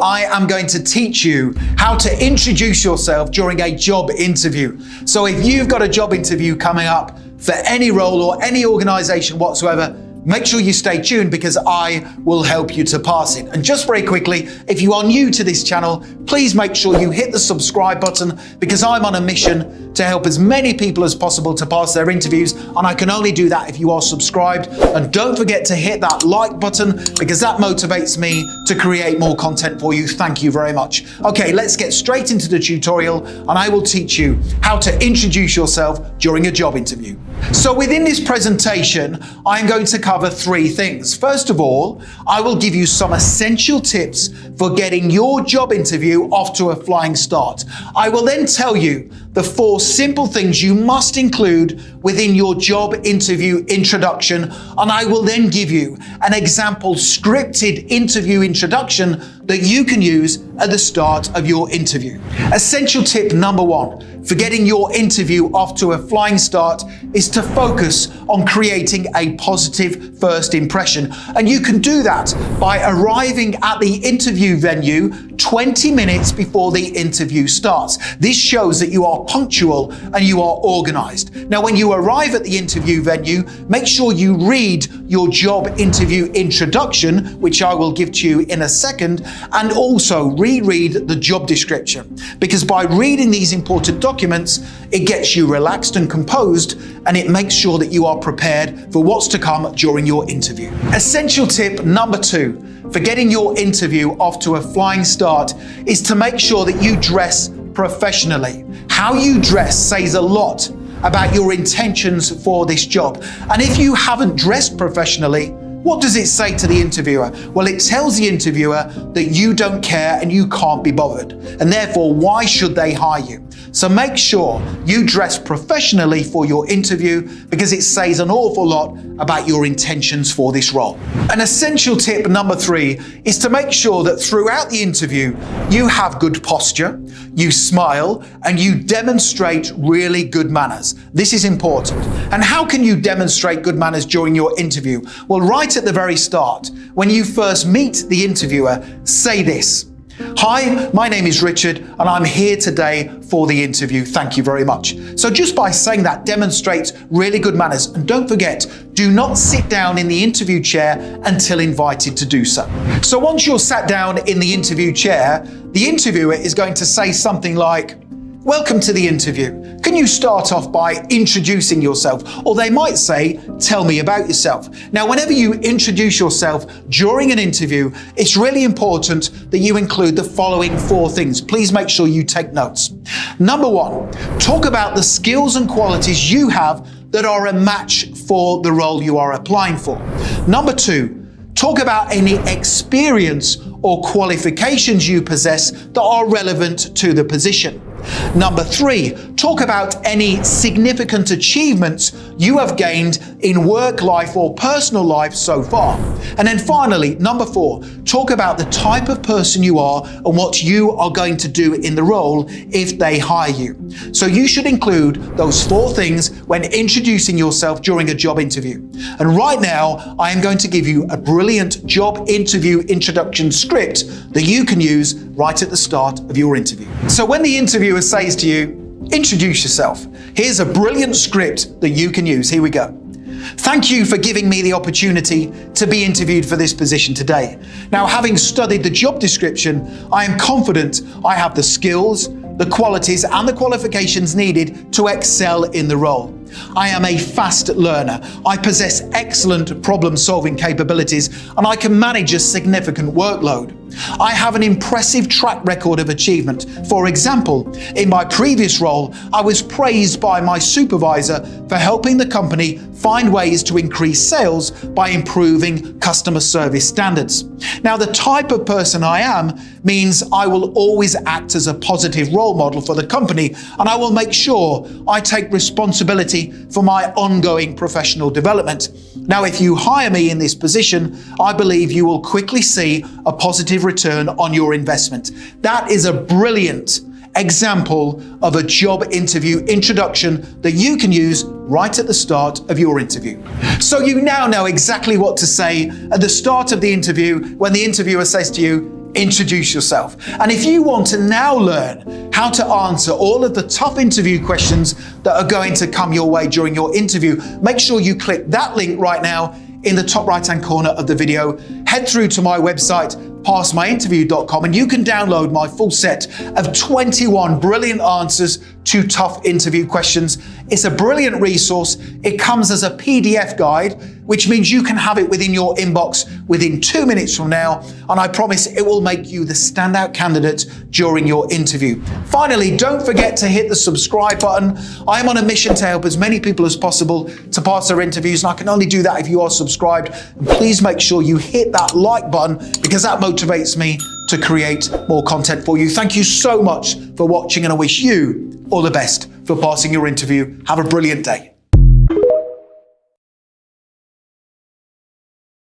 I am going to teach you how to introduce yourself during a job interview. So if you've got a job interview coming up for any role or any organization whatsoever, make sure you stay tuned because I will help you to pass it. And just very quickly, if you are new to this channel, please make sure you hit the subscribe button because I'm on a mission to help as many people as possible to pass their interviews. And I can only do that if you are subscribed. And don't forget to hit that like button because that motivates me to create more content for you. Thank you very much. Okay, let's get straight into the tutorial and I will teach you how to introduce yourself during a job interview. So within this presentation, I'm going to cover three things. First of all, I will give you some essential tips for getting your job interview off to a flying start. I will then tell you the 4 simple things you must include within your job interview introduction, and I will then give you an example scripted interview introduction that you can use at the start of your interview. Essential tip number 1 for getting your interview off to a flying start is to focus on creating a positive first impression. And you can do that by arriving at the interview venue 20 minutes before the interview starts. This shows that you are punctual and you are organized. Now, when you arrive at the interview venue, make sure you read your job interview introduction, which I will give to you in a second, and also reread the job description. Because by reading these important documents, it gets you relaxed and composed, and it makes sure that you are prepared for what's to come during your interview. Essential tip number 2 for getting your interview off to a flying start is to make sure that you dress professionally. How you dress says a lot about your intentions for this job. And if you haven't dressed professionally, what does it say to the interviewer? Well, it tells the interviewer that you don't care and you can't be bothered. And therefore, why should they hire you? So make sure you dress professionally for your interview because it says an awful lot about your intentions for this role. An essential tip number 3 is to make sure that throughout the interview, you have good posture, you smile, and you demonstrate really good manners. This is important. And how can you demonstrate good manners during your interview? Well, right at the very start, when you first meet the interviewer, say this: "Hi, my name is Richard and I'm here today for the interview. Thank you very much." So just by saying that demonstrates really good manners. And don't forget, do not sit down in the interview chair until invited to do so. So once you're sat down in the interview chair, the interviewer is going to say something like, "Welcome to the interview. Can you start off by introducing yourself?" Or they might say, "Tell me about yourself." Now, whenever you introduce yourself during an interview, it's really important that you include the following 4 things. Please make sure you take notes. Number 1, talk about the skills and qualities you have that are a match for the role you are applying for. Number 2, talk about any experience or qualifications you possess that are relevant to the position. Number 3, talk about any significant achievements you have gained in work life or personal life so far. And then finally, number 4, talk about the type of person you are and what you are going to do in the role if they hire you. So you should include those 4 things when introducing yourself during a job interview. And right now, I am going to give you a brilliant job interview introduction script that you can use right at the start of your interview. So when the interviewer says to you, "Introduce yourself," here's a brilliant script that you can use. Here we go. "Thank you for giving me the opportunity to be interviewed for this position today. Now, having studied the job description, I am confident I have the skills, the qualities and the qualifications needed to excel in the role. I am a fast learner. I possess excellent problem-solving capabilities and I can manage a significant workload. I have an impressive track record of achievement. For example, in my previous role, I was praised by my supervisor for helping the company find ways to increase sales by improving customer service standards. Now, the type of person I am means I will always act as a positive role model for the company, and I will make sure I take responsibility for my ongoing professional development. Now, if you hire me in this position, I believe you will quickly see a positive return on your investment. That is a brilliant example of a job interview introduction that you can use right at the start of your interview. So you now know exactly what to say at the start of the interview when the interviewer says to you, introduce yourself. And if you want to now learn how to answer all of the tough interview questions that are going to come your way during your interview, make sure you click that link right now in the top right-hand corner of the video. Head through to my website, passmyinterview.com, and you can download my full set of 21 brilliant answers to tough interview questions. It's a brilliant resource. It comes as a PDF guide, which means you can have it within your inbox within 2 minutes from now, and I promise it will make you the standout candidate during your interview. Finally, don't forget to hit the subscribe button. I am on a mission to help as many people as possible to pass their interviews, and I can only do that if you are subscribed. And please make sure you hit that like button, because that motivates me to create more content for you. Thank you so much for watching, and I wish you all the best for passing your interview. Have a brilliant day.